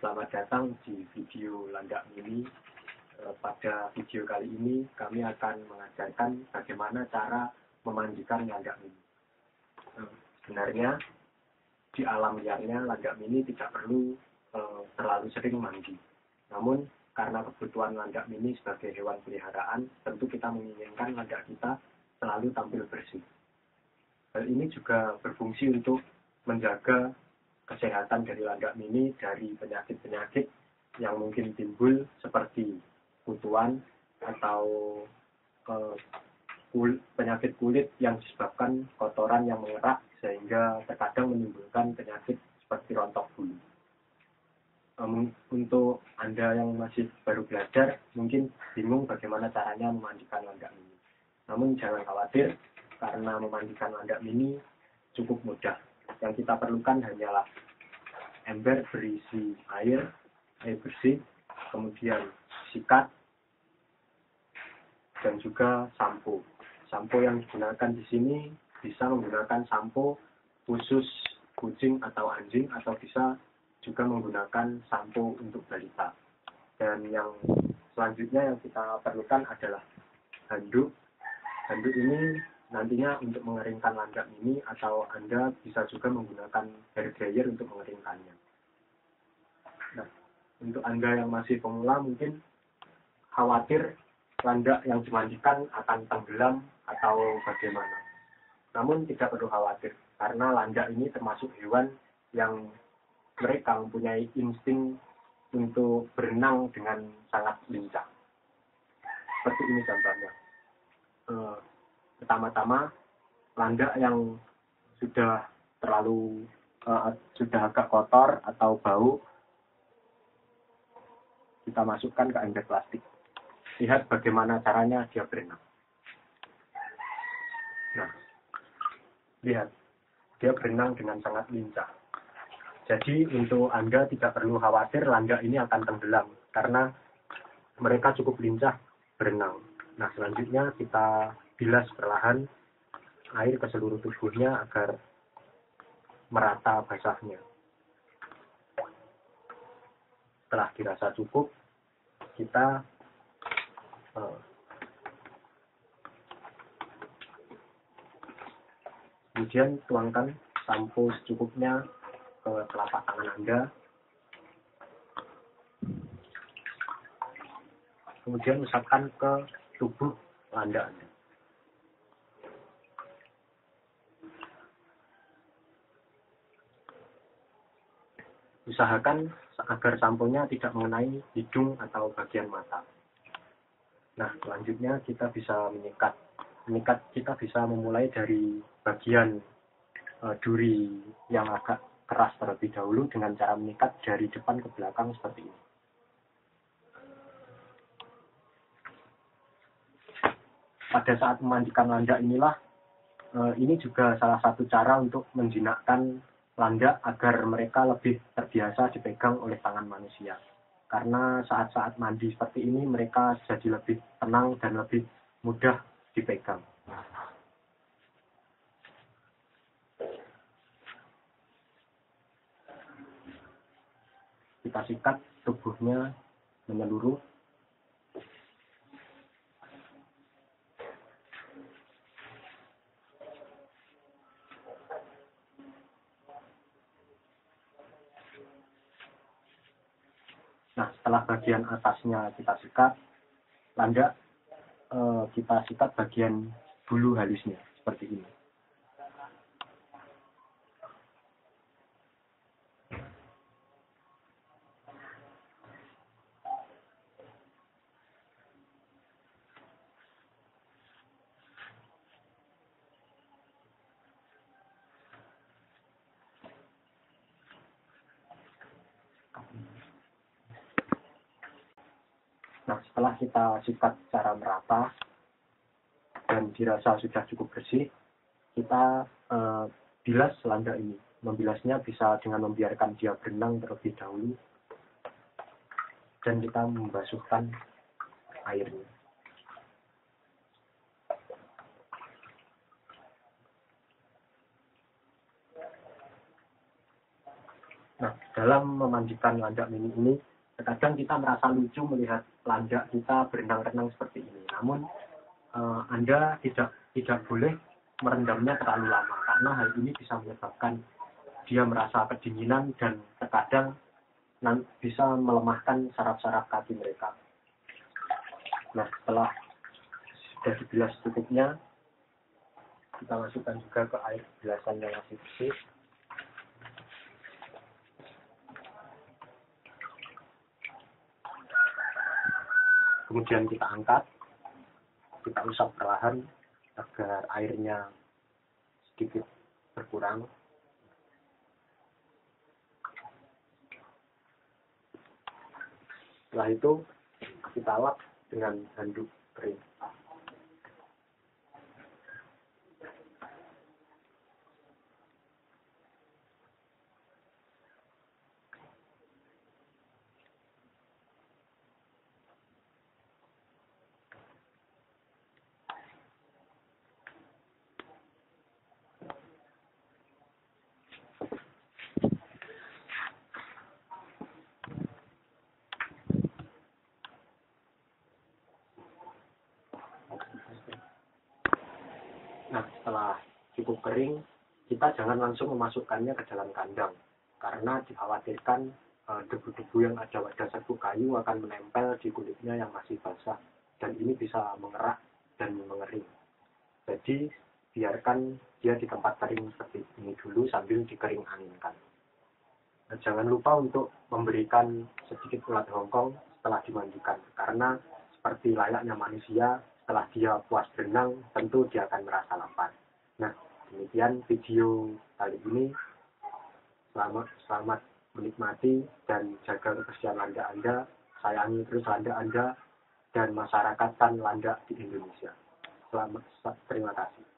Selamat datang di video Landak Mini. Pada video kali ini kami akan mengajarkan bagaimana cara memandikan landak mini. Sebenarnya di alam liarnya landak mini tidak perlu terlalu sering mandi. Namun karena kebutuhan landak mini sebagai hewan peliharaan, tentu kita menginginkan landak kita selalu tampil bersih. Hal ini juga berfungsi untuk menjaga kesehatan dari landak mini dari penyakit-penyakit yang mungkin timbul seperti kutuan atau penyakit kulit yang disebabkan kotoran yang mengerak sehingga terkadang menimbulkan penyakit seperti rontok bulu. Untuk Anda yang masih baru belajar mungkin bingung bagaimana caranya memandikan landak mini. Namun jangan khawatir, karena memandikan landak mini cukup mudah. Yang kita perlukan hanyalah ember berisi air bersih, kemudian sikat, dan juga sampo. Sampo yang digunakan di sini bisa menggunakan sampo khusus kucing atau anjing, atau bisa juga menggunakan sampo untuk balita. Dan yang selanjutnya yang kita perlukan adalah handuk. Handuk ini nantinya untuk mengeringkan landak mini, atau Anda bisa juga menggunakan hair dryer untuk mengeringkannya. Nah, untuk Anda yang masih pemula mungkin khawatir landak yang dimandikan akan tenggelam atau bagaimana. Namun tidak perlu khawatir, karena landak ini termasuk hewan yang mereka mempunyai insting untuk berenang dengan sangat lincah. Seperti ini contohnya. Pertama-tama, landak yang sudah agak kotor atau bau, kita masukkan ke ember plastik. Lihat bagaimana caranya dia berenang. Nah, lihat, dia berenang dengan sangat lincah. Jadi untuk Anda tidak perlu khawatir landak ini akan tenggelam, karena mereka cukup lincah berenang. Nah, selanjutnya kita bilas perlahan air ke seluruh tubuhnya agar merata basahnya. Setelah dirasa cukup, kita kemudian tuangkan sampo secukupnya ke telapak tangan Anda. Kemudian usapkan ke tubuh landak Anda. Usahakan agar samponya tidak mengenai hidung atau bagian mata. Nah, selanjutnya kita bisa menyikat. Menyikat kita bisa memulai dari bagian duri yang agak keras terlebih dahulu dengan cara menyikat dari depan ke belakang seperti ini. Pada saat memandikan landak inilah, ini juga salah satu cara untuk menjinakkan landak agar mereka lebih terbiasa dipegang oleh tangan manusia. Karena saat-saat mandi seperti ini mereka jadi lebih tenang dan lebih mudah dipegang. Kita sikat tubuhnya menyeluruh. Nah, setelah bagian atasnya kita sikat, landak kita sikat bagian bulu halusnya seperti ini. Nah, setelah kita sikat secara merata dan dirasa sudah cukup bersih, kita bilas landak ini. Membilasnya bisa dengan membiarkan dia berenang terlebih dahulu, dan kita membasuhkan airnya. Nah, dalam memandikan landak mini ini, terkadang kita merasa lucu melihat landak kita berenang-renang seperti ini. Namun Anda tidak boleh merendamnya terlalu lama, karena hal ini bisa menyebabkan dia merasa kedinginan dan terkadang bisa melemahkan saraf-saraf kaki mereka. Nah, setelah sudah dibilas cukupnya, kita masukkan juga ke air bilasan yang masih bersih. Kemudian kita angkat, kita usap perlahan agar airnya sedikit berkurang. Setelah itu kita lap dengan handuk kering. Nah, setelah cukup kering, kita jangan langsung memasukkannya ke dalam kandang, karena dikhawatirkan debu-debu yang ada pada serbuk kayu akan menempel di kulitnya yang masih basah, dan ini bisa mengerak dan mengering. Jadi, biarkan dia di tempat kering seperti ini dulu sambil dikering anginkan. Nah, jangan lupa untuk memberikan sedikit ulat hongkong setelah dimandikan, karena seperti layaknya manusia, setelah dia puas berenang, tentu dia akan merasa lapar. Nah, demikian video kali ini. Selamat menikmati dan jaga kebersihan landak Anda, sayangi terus landak Anda, dan masyarakatkan landak di Indonesia. Terima kasih.